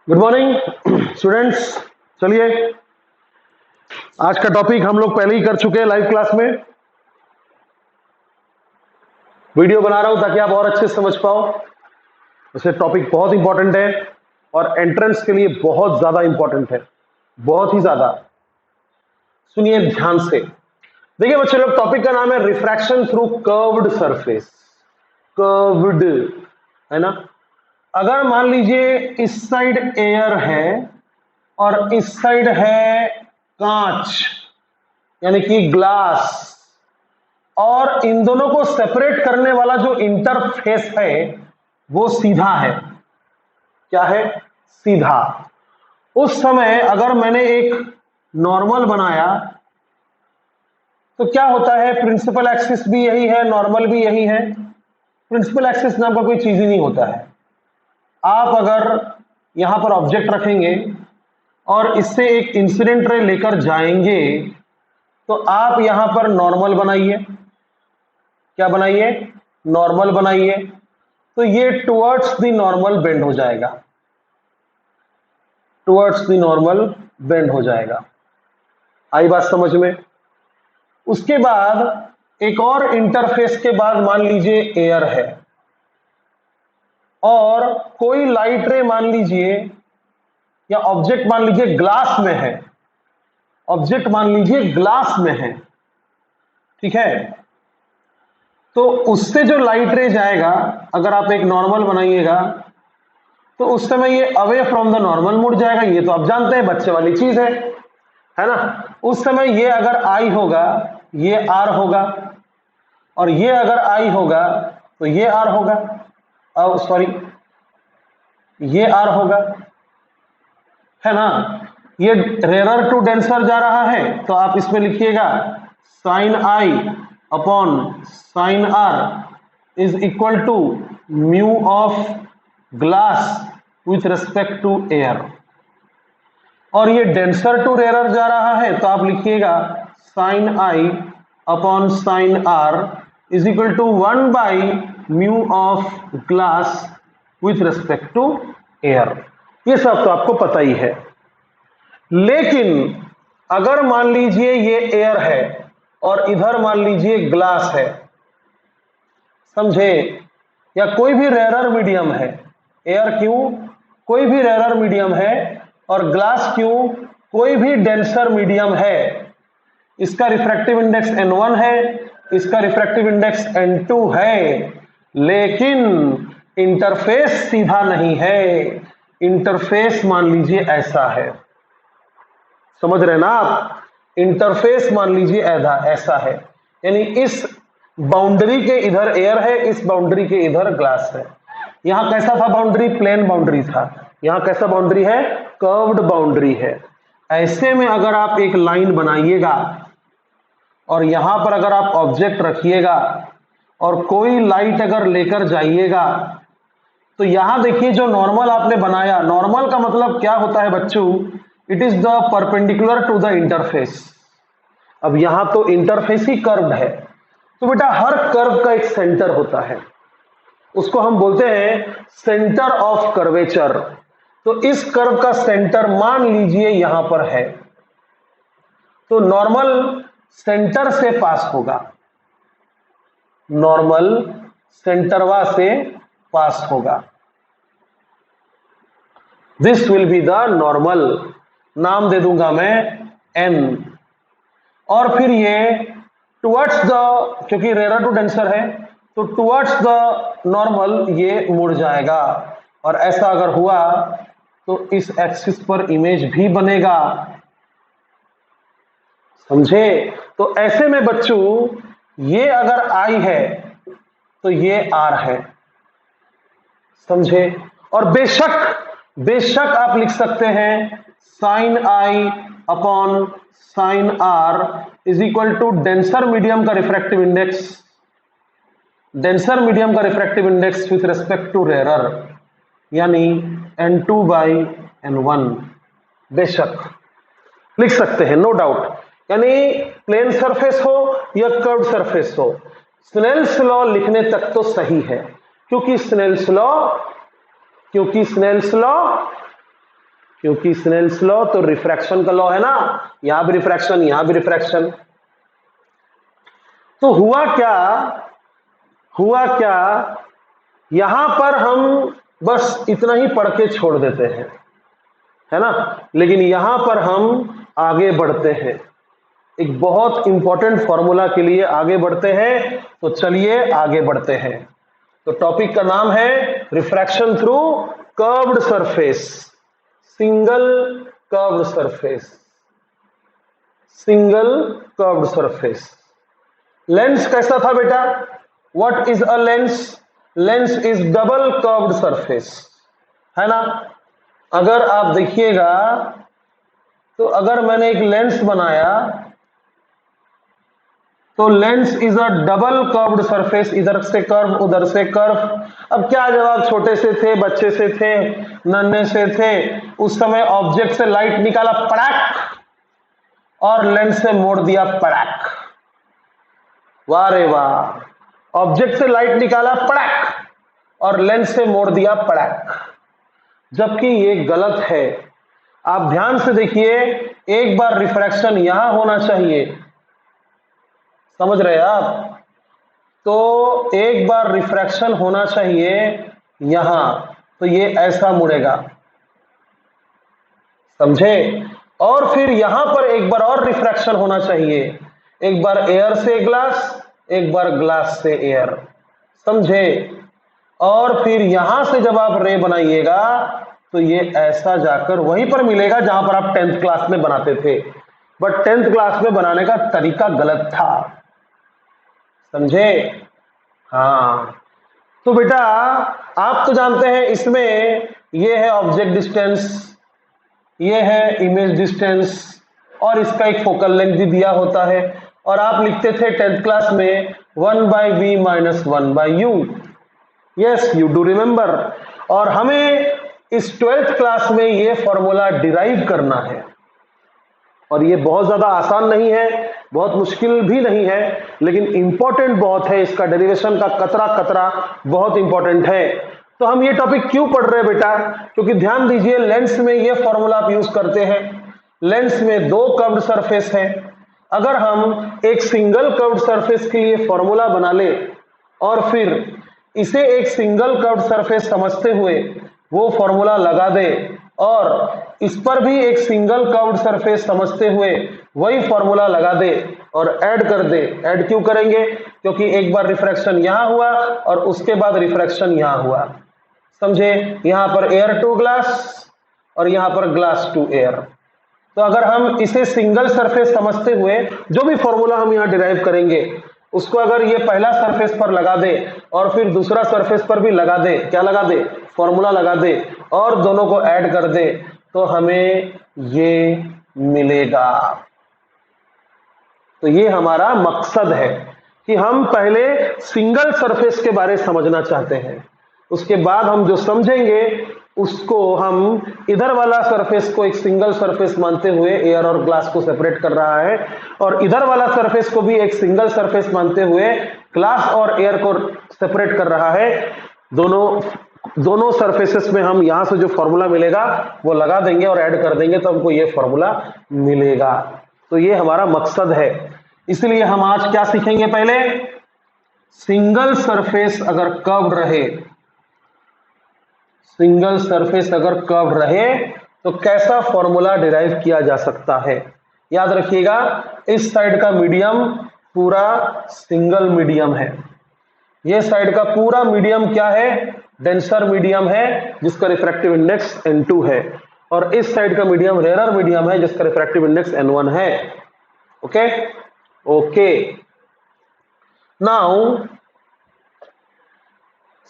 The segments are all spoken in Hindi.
Good morning students. चलिए, आज का टॉपिक हम लोग पहले ही कर चुके हैं लाइव क्लास में। वीडियो बना रहा हूं ताकि आप और अच्छे से समझ पाओ। वैसे टॉपिक बहुत इंपॉर्टेंट है और एंट्रेंस के लिए बहुत ज्यादा इंपॉर्टेंट है, बहुत ही ज्यादा। सुनिए ध्यान से। देखिए बच्चे लोग, टॉपिक का नाम है refraction through curved surface. Curved है ना। अगर मान लीजिए इस साइड एयर है और इस साइड है कांच यानी कि ग्लास, और इन दोनों को सेपरेट करने वाला जो इंटरफेस है वो सीधा है। क्या है? सीधा। उस समय अगर मैंने एक नॉर्मल बनाया तो क्या होता है? प्रिंसिपल एक्सिस भी यही है, नॉर्मल भी यही है। प्रिंसिपल एक्सिस नाम का कोई चीज ही नहीं होता है। आप अगर यहां पर ऑब्जेक्ट रखेंगे और इससे एक इंसिडेंट रे लेकर जाएंगे तो आप यहां पर नॉर्मल बनाइए। क्या बनाइए? नॉर्मल बनाइए। तो ये टुवर्ड्स द नॉर्मल बेंड हो जाएगा, टुवर्ड्स द नॉर्मल बेंड हो जाएगा। आई बात समझ में? उसके बाद एक और इंटरफेस के बाद मान लीजिए एयर है और कोई लाइट रे मान लीजिए या ऑब्जेक्ट मान लीजिए ग्लास में है। ऑब्जेक्ट मान लीजिए ग्लास में है, ठीक है। तो उससे जो लाइट रे जाएगा, अगर आप एक नॉर्मल बनाइएगा तो उस समय ये अवे फ्रॉम द नॉर्मल मुड़ जाएगा। ये तो आप जानते हैं, बच्चे वाली चीज है ना। उस समय ये अगर आई होगा ये आर होगा, और ये अगर आई होगा तो ये आर होगा, सॉरी ये आर होगा, है ना। ये रेयर टू डेंसर जा रहा है तो आप इसमें लिखिएगा sine i upon sine r is equal to mu of glass with respect to air. और ये डेंसर टू रेयर जा रहा है तो आप लिखिएगा sine i upon sine r is equal to 1 by mu of glass with respect to air. ये सब तो आपको पता ही है। लेकिन अगर मान लीजिए ये एयर है और इधर मान लीजिए ग्लास है, समझे, या कोई भी रेयर मीडियम है। एयर क्यों? कोई भी रेयर मीडियम है, और ग्लास क्यों? कोई भी डेंसर मीडियम है। इसका रिफ्रैक्टिव इंडेक्स n1 है, इसका रिफ्रैक्टिव इंडेक्स n2 है, लेकिन इंटरफेस सीधा नहीं है। इंटरफेस मान लीजिए ऐसा है, समझ रहे ना आप। इंटरफेस मान लीजिए ऐसा है, यानी इस बाउंड्री के इधर एयर है, इस बाउंड्री के इधर ग्लास है। यहां कैसा था बाउंड्री? प्लेन बाउंड्री था। यहां कैसा बाउंड्री है? कर्व्ड बाउंड्री है। ऐसे में अगर आप एक लाइन बनाइएगा और यहां पर अगर आप ऑब्जेक्ट रखिएगा और कोई लाइट अगर लेकर जाइएगा तो यहां देखिए जो नॉर्मल आपने बनाया, नॉर्मल का मतलब क्या होता है बच्चों? It is the perpendicular to the interface. अब यहां तो इंटरफेस ही कर्व्ड है, तो बेटा हर कर्व का एक सेंटर होता है, उसको हम बोलते हैं सेंटर ऑफ कर्वेचर। तो इस कर्व का सेंटर मान लीजिए यहां पर है, तो नॉर्मल सेंटर से पास होगा, नॉर्मल सेंटरवा से पास होगा। This will be the normal. नाम दे दूंगा मैं n। और फिर ये टुवर्ड्स द, क्योंकि रेयर टू डेंसर है तो टुवर्ड्स द नॉर्मल ये मुड़ जाएगा। और ऐसा अगर हुआ तो इस एक्सिस पर इमेज भी बनेगा, समझे। तो ऐसे में बच्चों ये अगर आई है तो ये आर है, समझे। और बेशक बेशक आप लिख सकते हैं sine i upon sine r is equal to denser medium का रिफ्रैक्टिव इंडेक्स, डेंसर मीडियम का refractive index with respect to rare, यानी n2 बाई n1। बेशक लिख सकते हैं, नो डाउट। यानी प्लेन सरफेस हो या कर्व्ड सरफेस हो, स्नेल्स लॉ लिखने तक तो सही है। क्योंकि स्नेल्स लॉ क्योंकि स्नेल्स लॉ तो रिफ्रैक्शन का लॉ है ना, यहां भी रिफ्रैक्शन, यहां भी रिफ्रैक्शन। तो हुआ क्या, यहां पर हम बस इतना ही पढ़ के छोड़ देते हैं, है ना, लेकिन यहां पर हम आगे बढ़ते हैं, एक बहुत इंपॉर्टेंट फॉर्मूला के लिए आगे बढ़ते हैं। तो चलिए आगे बढ़ते हैं। तो टॉपिक का नाम है refraction through curved surface, single curved surface, single curved surface. Lens कैसा था बेटा? What is a lens? Lens is double curved surface, है ना। अगर आप देखिएगा तो अगर मैंने एक लेंस बनाया तो lens is a double curved surface, इधर से कर्व उधर से कर्व। अब क्या, जब आप छोटे से थे, बच्चे से थे, नन्हे से थे, उस समय ऑब्जेक्ट से लाइट निकाला पड़ाक और लेंस से मोड़ दिया पड़ाक, वाह रे वाह। ऑब्जेक्ट से लाइट निकाला पड़ाक और लेंस से मोड़ दिया पड़ाक, जबकि ये गलत है। आप ध्यान से देखिए, एक बार रिफ्रैक्शन यहां होना चाहिए, समझ रहे हैं आप? तो एक बार रिफ्रैक्शन होना चाहिए यहां, तो ये ऐसा मुड़ेगा, समझे। और फिर यहां पर एक बार और रिफ्रैक्शन होना चाहिए, एक बार एयर से ग्लास, एक बार ग्लास से एयर, समझे। और फिर यहां से जब आप रे बनाइएगा तो ये ऐसा जाकर वहीं पर मिलेगा जहां पर आप 10th क्लास में बनाते थे, बट 10th क्लास में बनाने का तरीका गलत था, समझे। हाँ, तो बेटा आप तो जानते हैं इसमें ये है ऑब्जेक्ट डिस्टेंस, ये है इमेज डिस्टेंस, और इसका एक फोकल लेंथ भी दिया होता है। और आप लिखते थे 10th क्लास में 1/v minus 1/u, yes you do remember. और हमें इस 12th क्लास में ये फॉर्मूला डिराइव करना है, और ये बहुत ज्यादा आसान नहीं है, बहुत मुश्किल भी नहीं है, लेकिन इंपॉर्टेंट बहुत है, इसका डेरिवेशन का कतरा कतरा बहुत इंपॉर्टेंट है। तो हम ये टॉपिक क्यों पढ़ रहे हैं बेटा? क्योंकि ध्यान दीजिए, लेंस में ये फॉर्मूला आप यूज करते हैं। लेंस में दो कर्व्ड सरफेस है, अगर हम एक सिंगल कर्व्ड सरफेस के लिए फॉर्मूला बना ले और फिर इसे एक सिंगल कर्व्ड सरफेस समझते हुए वो फॉर्मूला लगा दे, और इस पर भी एक सिंगल कर्व्ड सरफेस समझते हुए वही फॉर्मूला लगा दे और ऐड कर दे। ऐड क्यों करेंगे? क्योंकि एक बार रिफ्रैक्शन यहां हुआ और उसके बाद रिफ्रैक्शन यहां हुआ, समझे। यहां पर एयर टू ग्लास और यहां पर ग्लास टू एयर। तो अगर हम इसे सिंगल सरफेस समझते हुए जो भी फॉर्मूला हम यहां डिराइव करेंगे उसको अगर ये पहला सरफेस पर लगा दे और फिर दूसरा सरफेस पर भी लगा दे, क्या लगा दे? फॉर्मूला लगा दे, और दोनों को ऐड कर दे, तो हमें ये मिलेगा। तो ये हमारा मकसद है कि हम पहले सिंगल सरफेस के बारे में समझना चाहते हैं, उसके बाद हम जो समझेंगे उसको हम इधर वाला सरफेस को एक सिंगल सरफेस मानते हुए एयर और ग्लास को सेपरेट कर रहा है, और इधर वाला सरफेस को भी एक सिंगल सरफेस मानते हुए ग्लास और एयर को सेपरेट कर रहा है। दोनों सरफेसेस में हम यहां से जो फॉर्मूला मिलेगा वो लगा देंगे और ऐड कर देंगे, तो हमको ये फॉर्मूला मिलेगा। तो ये हमारा मकसद है। इसलिए हम आज क्या सीखेंगे? पहले सिंगल सरफेस अगर कर्व रहे, सिंगल सरफेस अगर कर्व रहे तो कैसा फॉर्मूला डिराइव किया जा सकता है। याद रखिएगा, इस साइड का मीडियम पूरा सिंगल मीडियम है, ये साइड का पूरा मीडियम क्या है? डेंसर मीडियम है जिसका रिफ्रैक्टिव इंडेक्स n2 है, और इस साइड का मीडियम रेयर मीडियम है जिसका रिफ्रैक्टिव इंडेक्स n1 है। ओके ओके, नाउ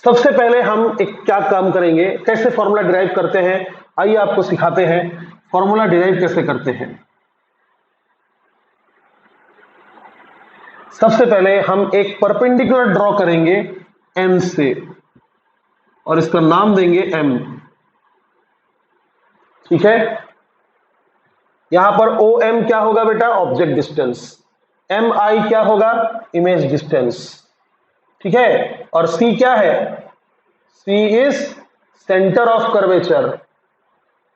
सबसे पहले हम एक क्या काम करेंगे, कैसे फॉर्मूला डिराइव करते हैं, आइए आपको सिखाते हैं फॉर्मूला डिराइव कैसे करते हैं। सबसे पहले हम एक परपेंडिकुलर ड्रॉ करेंगे n से, और इसका नाम देंगे m, ठीक है। यहां पर OM क्या होगा बेटा? Object distance. MI क्या होगा? इमेज डिस्टेंस, ठीक है। और C क्या है? C is centre of curvature,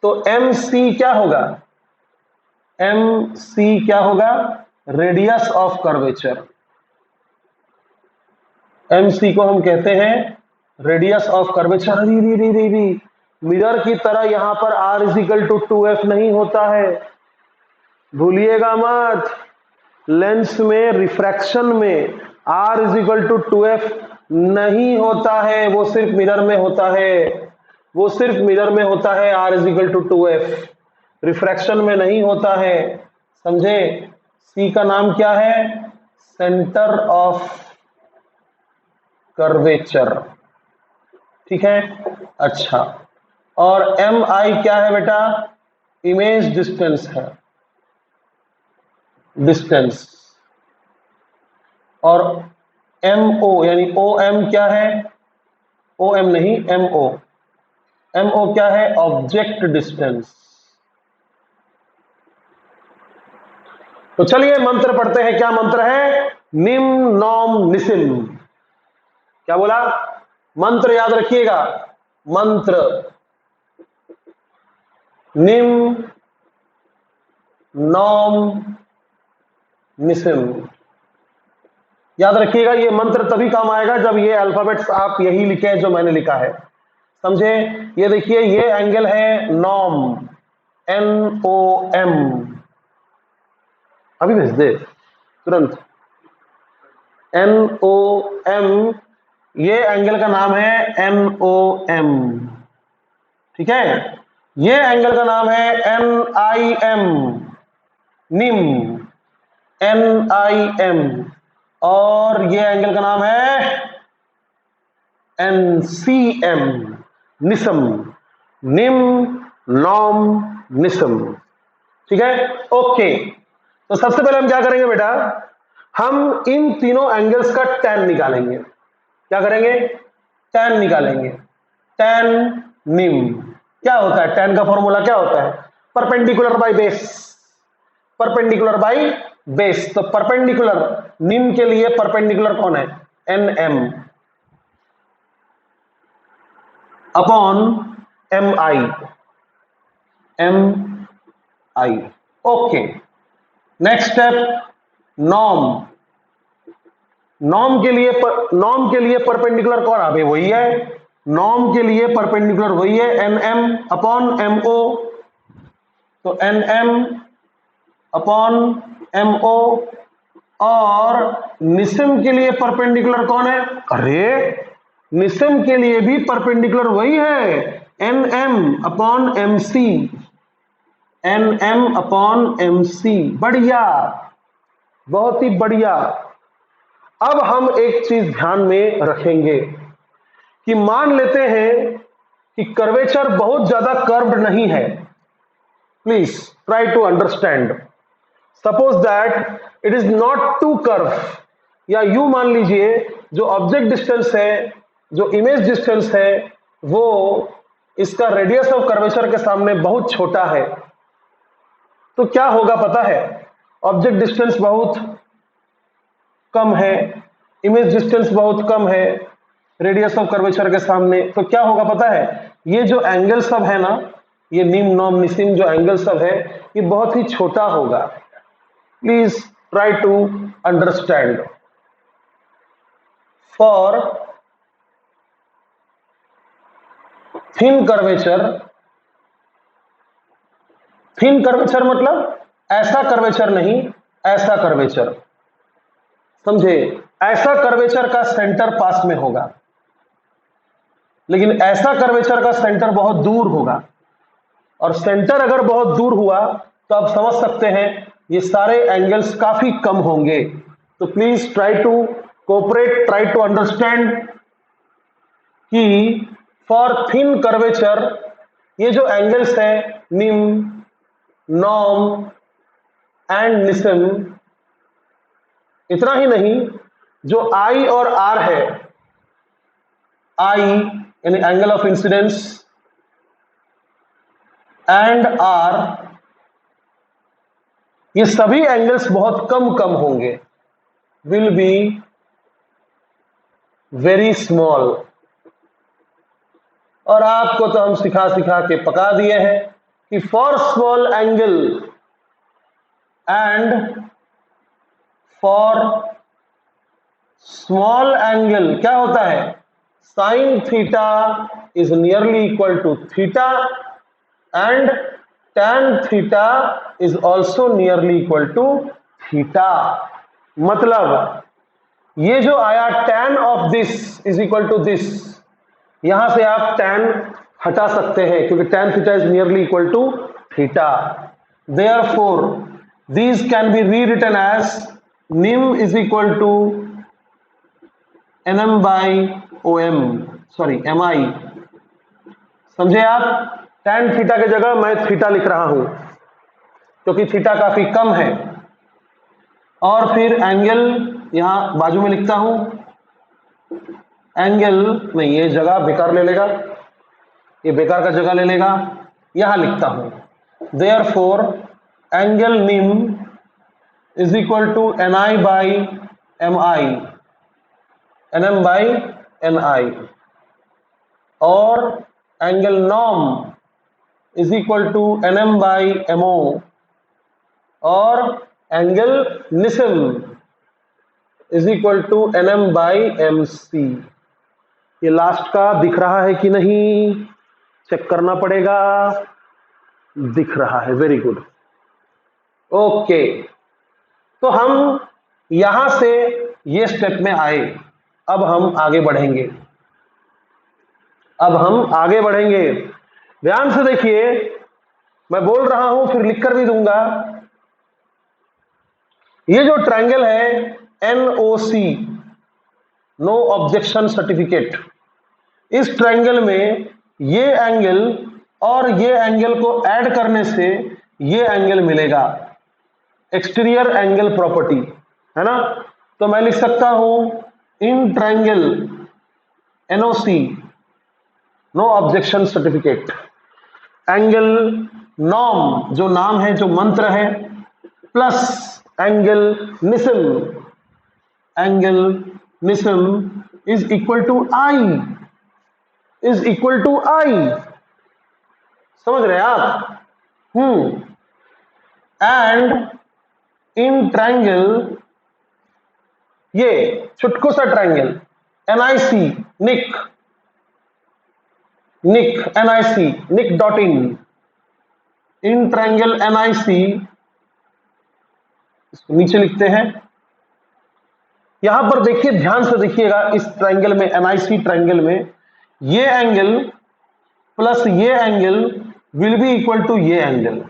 तो एम सी क्या होगा, एम सी क्या होगा, radius of curvature. M C को हम कहते हैं रेडियस ऑफ कर्वेचर। मिरर की तरह यहां पर आर इजिकल टू 2f नहीं होता है, भूलिएगा मत। लेंस में रिफ्रैक्शन में आर इजिकल टू 2f नहीं होता है, वो सिर्फ मिरर में होता है, वो सिर्फ मिरर में होता है, are is equal to 2f, refraction में नहीं होता है, समझे। सी का नाम क्या है, सेंटर ऑफ कर्वेचर, ठीक है। अच्छा, और एम आई क्या है बेटा, इमेज डिस्टेंस है, डिस्टेंस। और एम ओ यानी ओ एम क्या है, ओ एम नहीं एम ओ, एम ओ क्या है, ऑब्जेक्ट डिस्टेंस। तो चलिए मंत्र पढ़ते हैं, क्या मंत्र है, निम नॉम निसिम। क्या बोला, मंत्र याद रखिएगा, मंत्र निम नॉम निसिम, याद रखिएगा। ये मंत्र तभी काम आएगा जब ये अल्फाबेट्स आप यही लिखे जो मैंने लिखा है, समझे। ये देखिए, ये एंगल है नॉम, एन ओ एम, अभी भेज दे तुरंत, एन ओ एम, ये एंगल का नाम है एन ओ एम, ठीक है। ये एंगल का नाम है एन आई एम, निम, एन आई एम, और ये एंगल का नाम है एन सी एम, निसम, निम नॉम निसम, ठीक है। ओके, तो सबसे पहले हम क्या करेंगे बेटा, हम इन तीनों एंगल्स का tan निकालेंगे। क्या करेंगे, tan निकालेंगे, tan निम। क्या होता है tan का फॉर्मूला, क्या होता है, perpendicular by base, perpendicular by base. तो परपेंडिकुलर निम के लिए परपेंडिकुलर कौन है, एन एम अपॉन एम आई, एम आई। ओके, नेक्स्ट स्टेप, नॉम, नॉम के लिए नॉम के लिए परपेंडिकुलर कौन, अभी वही है, नॉम के लिए परपेंडिकुलर वही है, N M upon M O. तो N M upon M O, और निसिम के लिए परपेंडिकुलर कौन है, अरे निसिम के लिए भी परपेंडिकुलर वही है, N M upon M C, N M upon M C. बढ़िया, बहुत ही बढ़िया। अब हम एक चीज ध्यान में रखेंगे कि मान लेते हैं कि कर्वेचर बहुत ज्यादा कर्व्ड नहीं है, please try to understand. Suppose that it is not too curve, या यूं मान लीजिए जो ऑब्जेक्ट डिस्टेंस है, जो इमेज डिस्टेंस है, वो इसका रेडियस ऑफ कर्वेचर के सामने बहुत छोटा है। तो क्या होगा पता है, ऑब्जेक्ट डिस्टेंस बहुत कम है, इमेज डिस्टेंस बहुत कम है रेडियस ऑफ कर्वेचर के सामने, तो क्या होगा पता है, ये जो एंगल सब है ना, ये निम नॉम निसिम जो एंगल सब है, ये बहुत ही छोटा होगा। Please try to understand. For thin curvature, thin curvature मतलब ऐसा कर्वेचर नहीं, ऐसा कर्वेचर, समझे। ऐसा कर्वेचर का सेंटर पास में होगा, लेकिन ऐसा कर्वेचर का सेंटर बहुत दूर होगा। और सेंटर अगर बहुत दूर हुआ तो आप समझ सकते हैं ये सारे एंगल्स काफी कम होंगे। तो please try to cooperate, try to understand कि फॉर थिन कर्वेचर ये जो एंगल्स हैं निम, नॉम एंड निसिम, इतना ही नहीं, जो आई और आर है, आई यानी angle of incidence and r, ये सभी एंगल्स बहुत कम कम होंगे, विल बी वेरी स्मॉल। और आपको तो हम सिखा सिखा के पका दिए हैं कि for small angle and for small angle क्या होता है, sine theta is nearly equal to theta and tan theta is also nearly equal to theta. मतलब ये जो आया tan of this is equal to this, यहां से आप tan हटा सकते हैं क्योंकि tan theta is nearly equal to theta. Therefore these can be rewritten as nim is equal to nm by om, sorry mi। समझे आप? tan थीटा की जगह मैं थीटा लिख रहा हूं क्योंकि थीटा काफी कम है। और फिर एंगल यहां बाजू में लिखता हूं, एंगल नहीं, ये जगह बेकार ले लेगा, ये बेकार का जगह ले लेगा, यहां लिखता हूं देयरफॉर एंगल निम is equal to ni by mi, nm by ni, और angle norm is equal to nm by mo, और एंगल निस्म is equal to nm by mc। ये लास्ट का दिख रहा है कि नहीं, चेक करना पड़ेगा। दिख रहा है, वेरी गुड, ओके। तो हम यहां से ये स्टेप में आए, अब हम आगे बढ़ेंगे। अब हम आगे बढ़ेंगे, ध्यान से देखिए, मैं बोल रहा हूं फिर लिखकर भी दूंगा। ये जो ट्रायंगल है NOC, नो ऑब्जेक्शन सर्टिफिकेट, इस ट्रायंगल में ये एंगल और ये एंगल को ऐड करने से ये एंगल मिलेगा, एक्सटीरियर एंगल प्रॉपर्टी, है ना। तो मैं लिख सकता हूं in triangle NOC, no objection certificate, angle norm जो नाम है, जो मंत्र है, प्लस एंगल निस्म, एंगल निस्म is equal to I, is equal to I. समझ रहे हैं आप? एंड इन ट्रायंगल, ये छुटकू सा triangle NIC, nick, nick NIC, nick dot in triangle NIC, इसको नीचे लिखते हैं। यहां पर देखिए, ध्यान से देखिएगा, इस ट्रायंगल में, NIC ट्रायंगल में, ये एंगल प्लस ये angle will be equal to ये एंगल,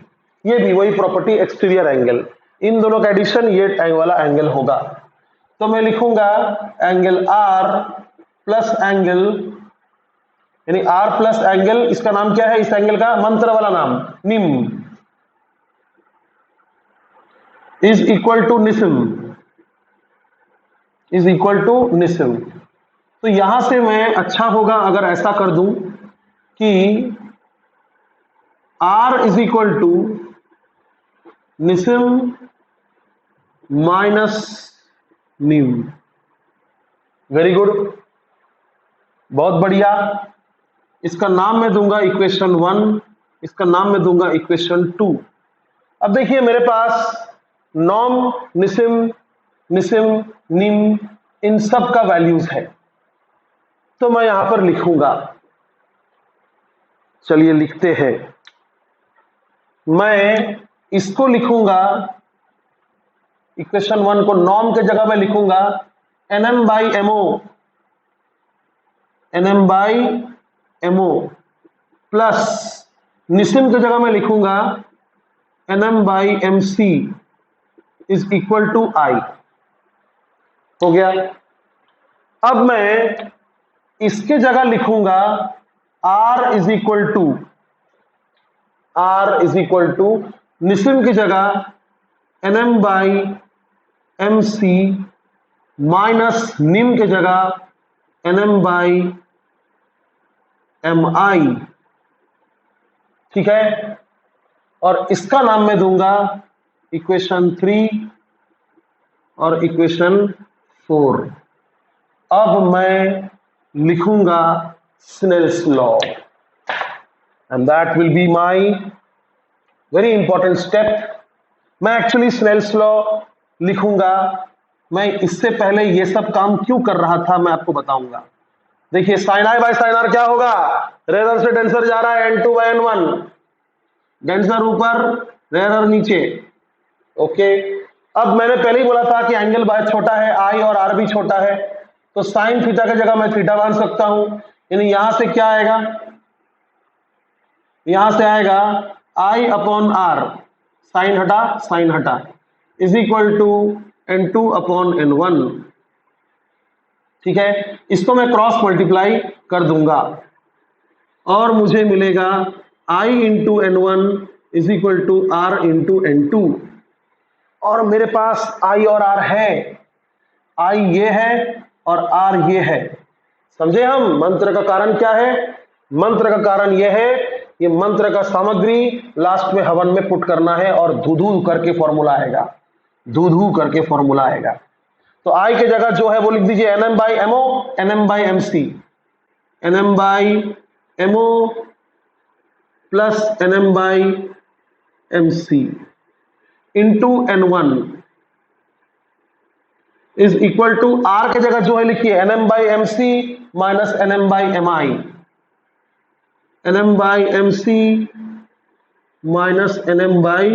ये भी वही प्रॉपर्टी, एक्सटीरियर एंगल, इन दोनों का एडिशन ये वाला एंगल होगा। तो मैं लिखूंगा एंगल R प्लस एंगल, यानी R प्लस एंगल, इसका नाम क्या है, इस एंगल का मंत्र वाला नाम निम, इज इक्वल टू निस्म, इज इक्वल टू निस्म। तो यहां से मैं, अच्छा होगा अगर ऐसा कर दूं कि R इज इक्वल टू निस्म माइनस निम। वेरी गुड, बहुत बढ़िया। इसका नाम मैं दूंगा इक्वेशन 1, इसका नाम मैं दूंगा इक्वेशन 2। अब देखिए मेरे पास नॉर्म, निस्म, निस्म, निम, इन सब का वैल्यूज है, तो मैं यहां पर लिखूंगा। चलिए लिखते हैं, मैं इसको लिखूंगा, इक्वेशन 1 को नॉर्म के जगह में लिखूंगा nm by mo, nm by mo, plus निस्म की जगह में लिखूंगा nm by mc is equal to I. हो गया। अब मैं इसके जगह लिखूंगा R is equal to, R is equal to निस्म की जगह nm बाई mc माइनस निम की जगह nm बाई mi, ठीक है। और इसका नाम मैं दूंगा इक्वेशन 3 और इक्वेशन 4। अब मैं लिखूंगा Snell's law, and that will be my very important step. मैं एक्चुअली स्नेल्स लॉ लिखूंगा, मैं इससे पहले ये सब काम क्यों कर रहा था मैं आपको बताऊंगा। देखिए sine i by sine r क्या होगा, रेयर से डेंसर जा रहा है n2 बाई n1, डेंसर ऊपर रेयर नीचे। ओके, अब मैंने पहले ही बोला था कि एंगल बहुत छोटा है, आई और आर भी छोटा है, तो साइन थीटा की जगह मैं थीटा मान सकता हूं। यानी यहां से क्या आएगा, यहां से आएगा आई अपॉन आर, साइन हटा is equal to n2 upon n1। ठीक है, इसको मैं क्रॉस मल्टीप्लाई कर दूंगा और मुझे मिलेगा i into n1 is equal to r into n2। और मेरे पास i और r है, i ये है और r ये है। समझे हम मंत्र का कारण क्या है? मंत्र का कारण यह है, ये मंत्र का सामग्री लास्ट में हवन में पुट करना है और धू करके फॉर्मूला आएगा, धू करके फॉर्मूला आएगा। तो आई की जगह जो है वो लिख दीजिए nm by MO, nm by mc, nm by MO plus nm by mc into n1 is equal to R की जगह जो है लिखिए nm by mc minus nm by mi, nm by mc minus nm by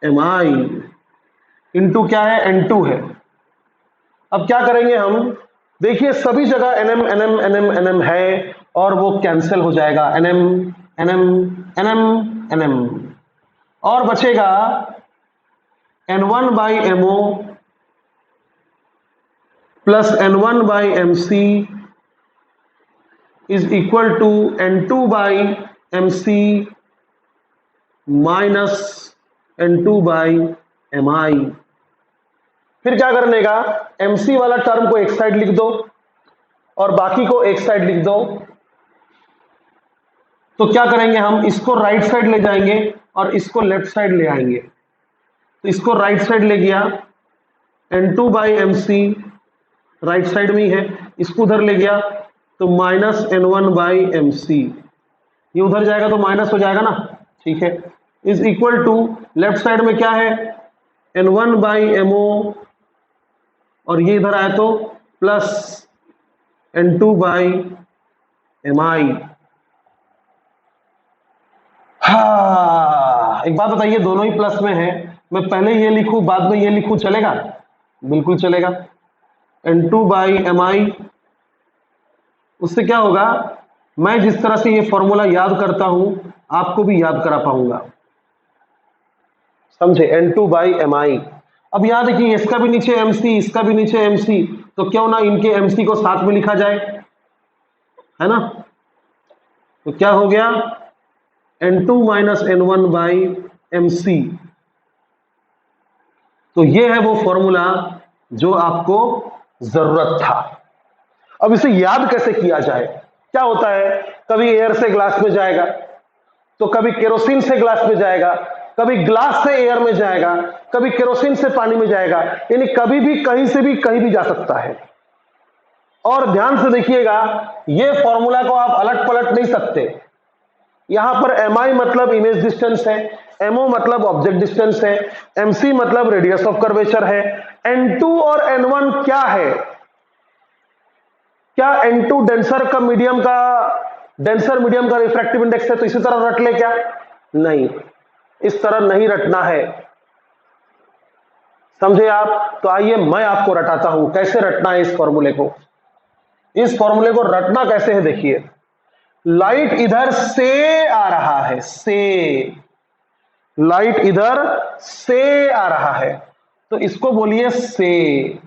mi into क्या है, n2 है। अब क्या करेंगे हम, देखिए सभी जगह nm nm nm nm है और वो कैंसिल हो जाएगा, nm nm nm nm, और बचेगा n1 by mo plus n1 by mc is equal to n2 by mc minus n2 by mi। फिर क्या करने का, mc वाला टर्म को एक साइड लिख दो और बाकी को एक साइड लिख दो। तो क्या करेंगे हम, इसको राइट साइड ले जाएंगे और इसको लेफ्ट साइड ले आएंगे। तो इसको राइट साइड ले गया, n2 by mc right side में ही है, इसको उधर ले गया तो माइनस n1 बाई mc, ये उधर जाएगा तो माइनस हो जाएगा ना, ठीक है, is equal to left side में क्या है n1 बाई mo और ये इधर आए तो प्लस n2 बाई mi। हाँ, एक बात बताइए, दोनों ही प्लस में है, मैं पहले ये लिखूं बाद में ये लिखूं, चलेगा? बिल्कुल चलेगा। n2 बाई mi, उससे क्या होगा, मैं जिस तरह से ये फॉर्मूला याद करता हूं आपको भी याद करा पाऊंगा, समझे, n2 बाई mi। अब याद देखिए, इसका भी नीचे mc, इसका भी नीचे mc, तो क्यों ना इनके mc को साथ में लिखा जाए, है ना। तो क्या हो गया, n2 minus n1 by mc। तो ये है वो फॉर्मूला जो आपको जरूरत था। अब इसे याद कैसे किया जाए, क्या होता है, कभी एयर से ग्लास में जाएगा, तो कभी केरोसिन से ग्लास में जाएगा, कभी ग्लास से एयर में जाएगा, कभी केरोसिन से पानी में जाएगा, यानी कभी भी कहीं से भी कहीं भी जा सकता है। और ध्यान से देखिएगा, ये फॉर्मूला को आप अलट पलट नहीं सकते। यहां पर mi मतलब इमेज डिस्टेंस है, mo मतलब ऑब्जेक्ट डिस्टेंस है, mc मतलब रेडियस ऑफ कर्वेचर है, n2 और n1 क्या है, क्या n2 डेंसर मीडियम का रिफ्रैक्टिव इंडेक्स है, तो इसी तरह रट ले क्या? नहीं, इस तरह नहीं रटना है, समझे आप। तो आइए मैं आपको रटाता हूं कैसे रटना है इस फॉर्मूले को। इस फॉर्मूले को रटना कैसे है, देखिए, लाइट इधर से आ रहा है, से, लाइट इधर से आ रहा है तो इसको बोलिए से,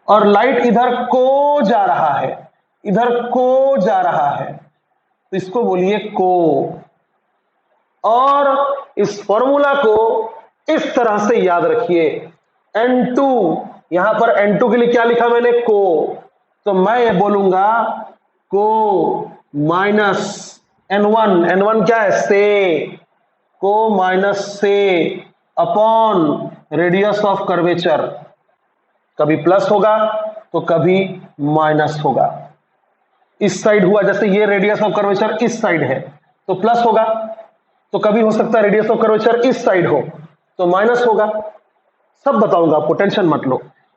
और लाइट इधर को जा रहा है, इधर को जा रहा है तो इसको बोलिए को। और इस फॉर्मूला को इस तरह से याद रखिए, n2, यहां पर n2 के लिए क्या लिखा मैंने, को, तो मैं ये बोलूंगा को माइनस n1, n1 क्या है, से, को माइनस से अपॉन रेडियस ऑफ कर्वेचर, कभी प्लस होगा तो कभी माइनस होगा। इस साइड हुआ, जैसे ये रेडियस ऑफ कर्वेचर इस साइड है तो प्लस होगा, तो कभी हो सकता है रेडियस ऑफ कर्वेचर इस साइड हो तो माइनस होगा, सब बताऊंगा आपको, टेंशन मत लो।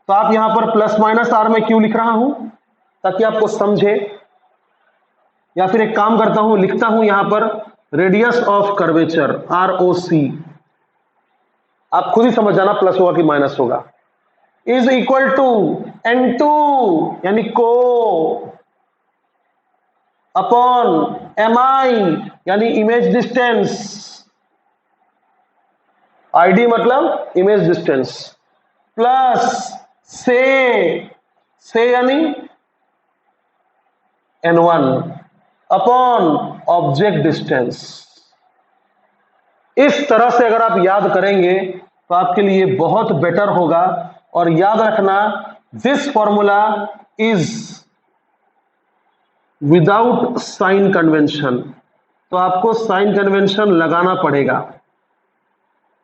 तो आप यहां पर प्लस माइनस आर में क्यों लिख रहा हूं, ताकि आपको समझे, या फिर एक काम करता हूं, लिखता हूं यहां पर रेडियस ऑफ कर्वेचर ROC, आप खुद ही समझ जाना प्लस होगा कि माइनस होगा, इज इक्वल टू N2 यानी को अपॉन MI यानी इमेज डिस्टेंस, ID मतलब इमेज डिस्टेंस, प्लस से यानी N1 अपॉन ऑब्जेक्ट डिस्टेंस। इस तरह से अगर आप याद करेंगे तो आपके लिए बहुत बेटर होगा। और याद रखना, this formula is without sign convention, तो आपको साइन कन्वेंशन लगाना पड़ेगा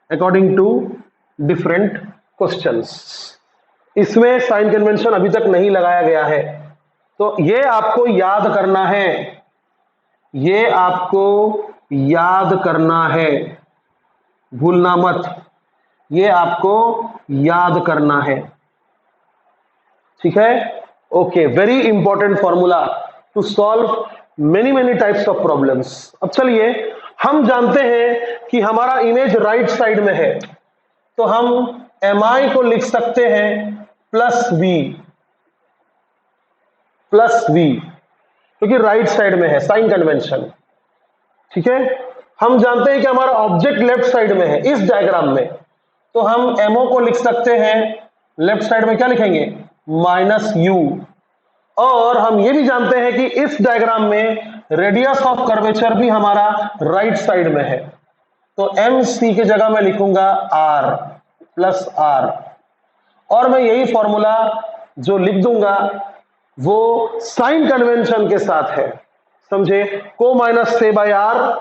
अकॉर्डिंग टू डिफरेंट क्वेश्चंस। इसमें साइन कन्वेंशन अभी तक नहीं लगाया गया है, तो ये आपको याद करना है, ये आपको याद करना है, भूलना मत, ये आपको याद करना है, ठीक है। Okay, very important formula to solve many types of problems. अब चलिए, हम जानते हैं कि हमारा इमेज राइट साइड में है, तो हम MI को लिख सकते हैं प्लस V, क्योंकि राइट साइड में है, साइन कन्वेंशन, ठीक है। हम जानते हैं कि हमारा ऑब्जेक्ट लेफ्ट साइड में है इस डायग्राम में, तो हम MO को लिख सकते हैं लेफ्ट साइड में, क्या लिखेंगे, -U। और हम ये भी जानते हैं कि इस डायग्राम में रेडियस ऑफ कर्वेचर भी हमारा राइट साइड में है, तो MC की जगह मैं लिखूंगा R प्लस R, और मैं यही फॉर्मूला जो लिख दूंगा वो साइन कन्वेंशन के साथ है, समझे। को माइनस से by R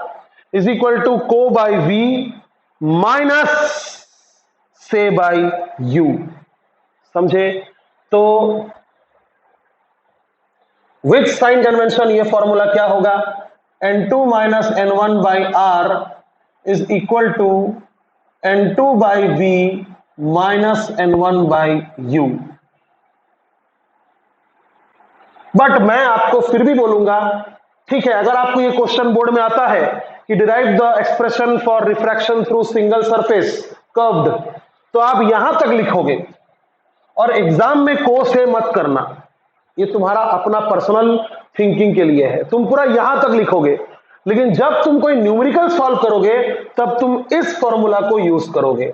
is equal to को बाय V माइनस से बाय U, समझे। तो विथ साइन कन्वेंशन ये फॉर्मूला क्या होगा, N2 minus N1 by R is equal to N2 by V minus N1 by U। But मैं आपको फिर भी बोलूंगा, ठीक है, अगर आपको ये क्वेश्चन बोर्ड में आता है कि derive the expression for refraction through single surface curved, तो आप यहां तक लिखोगे, और एग्जाम में को से मत करना, ये तुम्हारा अपना पर्सनल थिंकिंग के लिए है, तुम पूरा यहां तक लिखोगे, लेकिन जब तुम कोई न्यूमेरिकल सॉल्व करोगे तब तुम इस फॉर्मूला को यूज करोगे,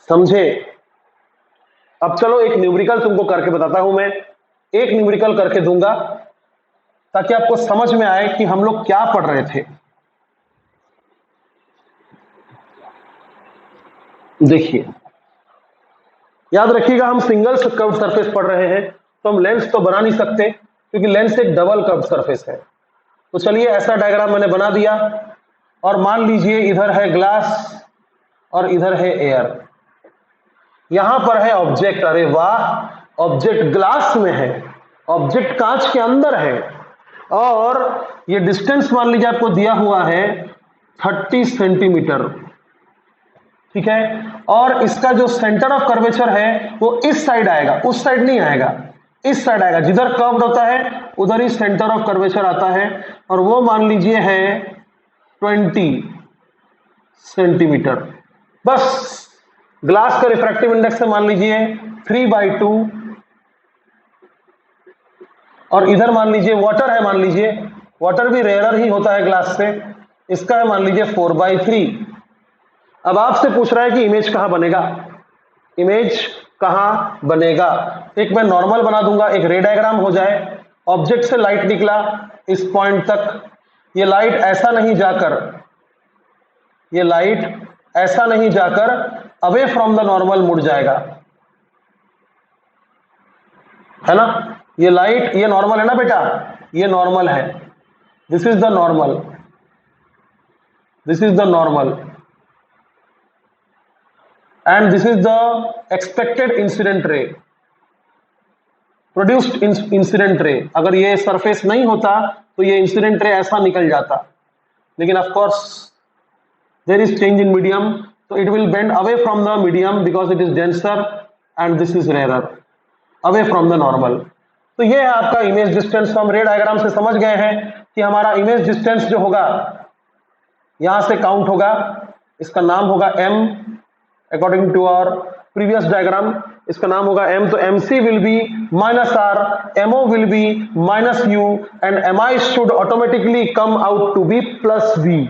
समझे। अब चलो एक न्यूमेरिकल तुमको करके बताता हूं, मैं एक न्यूमेरिकल करके दूंगा ताकि आपको समझ में आए कि हम लोग क्या पढ़ रहे थे। देखिए, याद रखिएगा, हम सिंगल कर्व सरफेस पढ़ रहे हैं, तो हम लेंस तो बना नहीं सकते क्योंकि लेंस एक डबल कर्व सरफेस है। तो चलिए, ऐसा डायग्राम मैंने बना दिया, और मान लीजिए इधर है ग्लास और इधर है एयर, यहां पर है ऑब्जेक्ट, अरे वाह, ऑब्जेक्ट ग्लास में है, ऑब्जेक्ट कांच के अंदर है, और ये डिस्टेंस मान लीजिए आपको दिया हुआ है 30 सेंटीमीटर, ठीक है। और इसका जो सेंटर ऑफ कर्वेचर है वो इस साइड आएगा, उस साइड नहीं आएगा, इस साइड आएगा, जिधर कर्व्ड होता है उधर ही सेंटर ऑफ कर्वेचर आता है, और वो मान लीजिए है 20 सेंटीमीटर। बस ग्लास का रिफ्रैक्टिव इंडेक्स है मान लीजिए 3/2, और इधर मान लीजिए वाटर है, मान लीजिए वाटर भी रेयरर ही होता है ग्लास से, इसका है मान लीजिए 4/3। अब आपसे पूछ रहा है कि इमेज कहां बनेगा, इमेज कहां बनेगा। एक मैं नॉर्मल बना दूंगा, एक रे डायग्राम हो जाए, ऑब्जेक्ट से लाइट निकला इस पॉइंट तक, ये लाइट ऐसा नहीं जाकर, ये लाइट ऐसा नहीं जाकर अवे फ्रॉम द नॉर्मल मुड़ जाएगा, है ना। ये लाइट, ये नॉर्मल है ना बेटा, ये नॉर्मल है, this is the normal, this is the normal, and this is the expected incident ray, produced incident ray। अगर ये सरफेस नहीं होता तो ये इंसिडेंट रे ऐसा निकल जाता, लेकिन of course there is change in medium, तो it will bend away from the medium because it is denser and this is rarer, away from the normal. तो ये है आपका इमेज डिस्टेंस। तो हम रे डायग्राम से समझ गए हैं कि हमारा इमेज डिस्टेंस जो होगा यहां से काउंट होगा, इसका नाम होगा m according to our previous diagram, इसका नाम होगा m। तो mc will be minus r, mo will be minus u and mi should automatically come out to be plus v।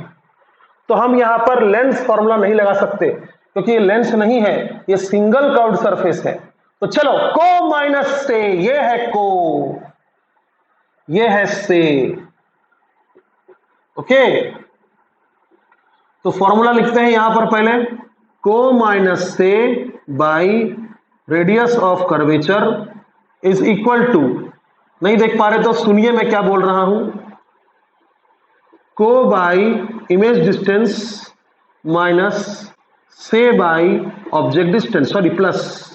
तो हम यहां पर लेंस फॉर्मूला नहीं लगा सकते क्योंकि ये लेंस नहीं है, ये सिंगल कर्व्ड सरफेस है। तो चलो को माइनस से, ये है को, ये है से, ओके। तो फॉर्मूला लिखते हैं यहां पर पहले, को माइनस से by radius of curvature is equal to, नहीं देख पा रहे तो सुनिए मैं क्या बोल रहा हूं, को बाई इमेज डिस्टेंस माइनस से by object distance, sorry plus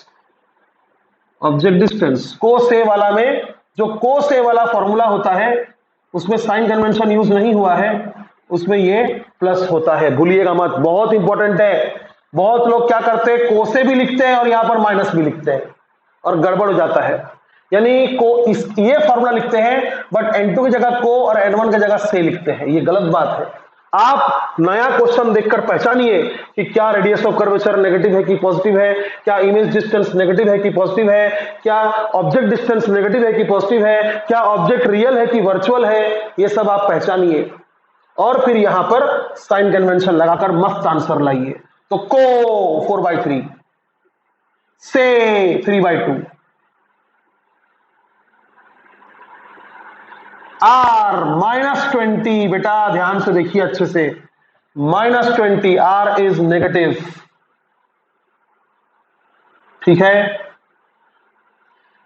object distance. को से वाला में जो को से वाला फॉर्मूला होता है उसमें साइन कन्वेंशन यूज नहीं हुआ है, उसमें ये प्लस होता है, भूलिएगा मत, बहुत इंपॉर्टेंट है। बहुत लोग क्या करते हैं, को से भी लिखते हैं और यहां पर माइनस भी लिखते हैं और गड़बड़ हो जाता है। यानी को ये फॉर्मूला लिखते हैं बट n2 की जगह को और n1 की जगह से लिखते हैं, ये गलत बात है। आप नया क्वेश्चन देखकर पहचानिए कि क्या रेडियस ऑफ कर्वेचर नेगेटिव है कि पॉजिटिव है, क्या इमेज डिस्टेंस नेगेटिव है कि पॉजिटिव है, क्या ऑब्जेक्ट डिस्टेंस नेगेटिव है कि पॉजिटिव है, क्या ऑब्जेक्ट रियल है कि वर्चुअल है, ये सब आप पहचानिए और फिर यहां पर साइन कन्वेंशन लगाकर मस्त आंसर लाइए। तो को 4/3, से 3/2, आर -20, बेटा ध्यान से देखिए अच्छे से, -20, आर इज नेगेटिव, ठीक है,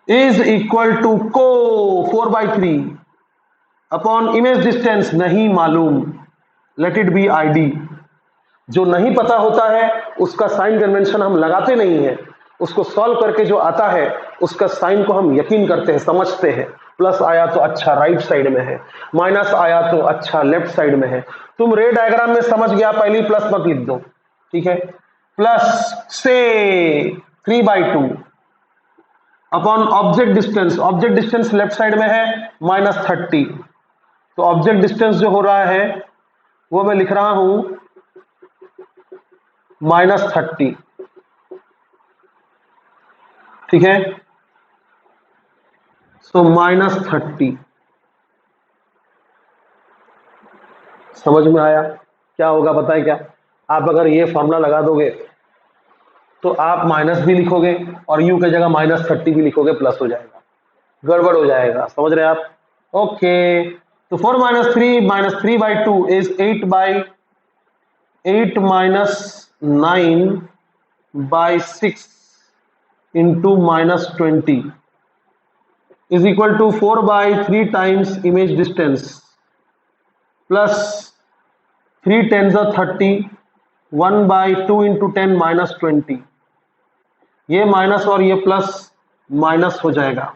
इज इक्वल टू को 4/3 अपॉन इमेज डिस्टेंस नहीं मालूम, लेट इट बी आईडी। जो नहीं पता होता है उसका साइन कन्वेंशन हम लगाते नहीं है, उसको सॉल्व करके जो आता है उसका साइन को हम यकीन करते हैं, समझते हैं। प्लस आया तो अच्छा राइट साइड में है, माइनस आया तो अच्छा लेफ्ट साइड में है। तुम रे डायग्राम में समझ गया, पहले प्लस मत लिख दो, ठीक है। प्लस से 3/2 upon object distance, object distance left side में है -30, तो ऑब्जेक्ट डिस्टेंस जो हो रहा है वो मैं लिख रहा हूं -30, ठीक है। सो -30 समझ में आया? क्या होगा पता है क्या, आप अगर ये फॉर्मूला लगा दोगे तो आप माइनस भी लिखोगे और यू की जगह -30 भी लिखोगे, प्लस हो जाएगा, गड़बड़ हो जाएगा, समझ रहे हैं आप? ओके, तो 4 - 3 -3/2 is 8/8 -9/6 into -20 is equal to 4/3 times image distance plus 3 10s are 30, 1/2 into 10 -20, ये माइनस और ये प्लस माइनस हो जाएगा,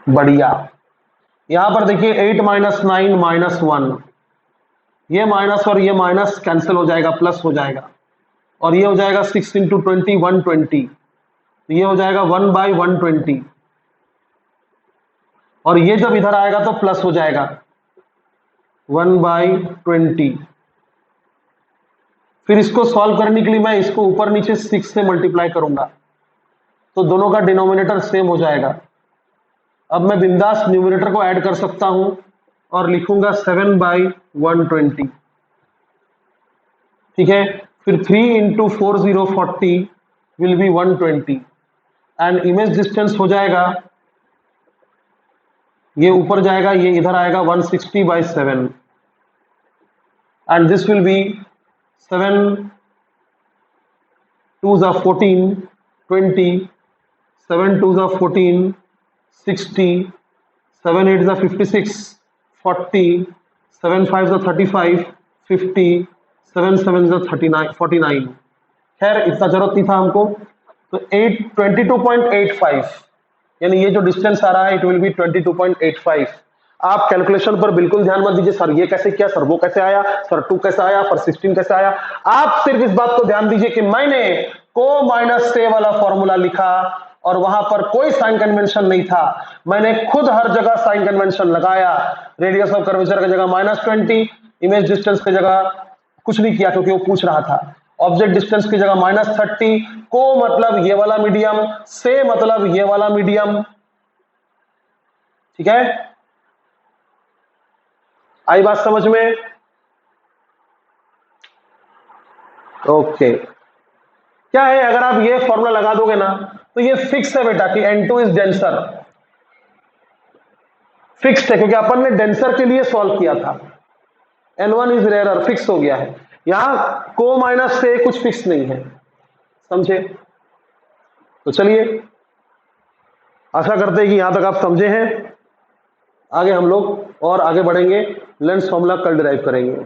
बढ़िया। यहां पर देखिए 8 - 9 -1, ये माइनस और ये माइनस कैंसिल हो जाएगा, प्लस हो जाएगा, और ये हो जाएगा 6 into 20 120, ये हो जाएगा 1/120, और ये जब इधर आएगा तो प्लस हो जाएगा 1/20। फिर इसको सॉल्व करने के लिए मैं इसको ऊपर नीचे 6 से मल्टीप्लाई करूंगा तो दोनों का डिनोमिनेटर सेम हो जाएगा। अब मैं बिंदास न्यूमरेटर को ऐड कर सकता हूं और लिखूंगा 7/120, ठीक है। फिर 3 into 4 0 40 will be 120 and image distance हो जाएगा, ये ऊपर जाएगा ये इधर आएगा 160/7 and this will be 7 2s are 14 20, 7 2s are 14 60, 7 8s are 56 40, 7 5s are 35 50, 7 7s are 39 49। खैर इतना जरूरत नहीं था हमको, तो 22.85 यानी ये जो डिस्टेंस आ रहा है इट विल बी 22.85 आप कैलकुलेशन पर बिल्कुल ध्यान मत दीजिए, सर ये कैसे किया, सर वो कैसे आया, सर 2 कैसे आया, सर 16 कैसे आया। आप सिर्फ इस बात को ध्यान दीजिए कि मैंने को माइनस से वाला फॉर्मूला लिखा और वहां पर कोई साइन कन्वेंशन नहीं था, मैंने खुद हर जगह साइन कन्वेंशन लगाया। रेडियस ऑफ कर्वेचर की जगह -20, इमेज डिस्टेंस की जगह कुछ नहीं किया क्योंकि वो पूछ रहा था। ऑब्जेक्ट डिस्टेंस की जगह -30, को मतलब ये वाला मीडियम, से मतलब ये वाला मीडियम। ठीक है, आई बात समझ में? ओके, क्या है अगर आप ये फॉर्मूला लगा दोगे ना तो ये फिक्स है बेटा कि N2 इज डेंसर, फिक्स्ड है क्योंकि अपन ने डेंसर के लिए सॉल्व किया था। N1 इज रेयरर, फिक्स हो गया है। यहां को माइनस से कुछ फिक्स नहीं है, समझे? तो चलिए, आशा करते हैं कि यहां तक आप समझे हैं। आगे हम लोग और आगे बढ़ेंगे, लेंस फॉर्मूला कल डिराइव करेंगे।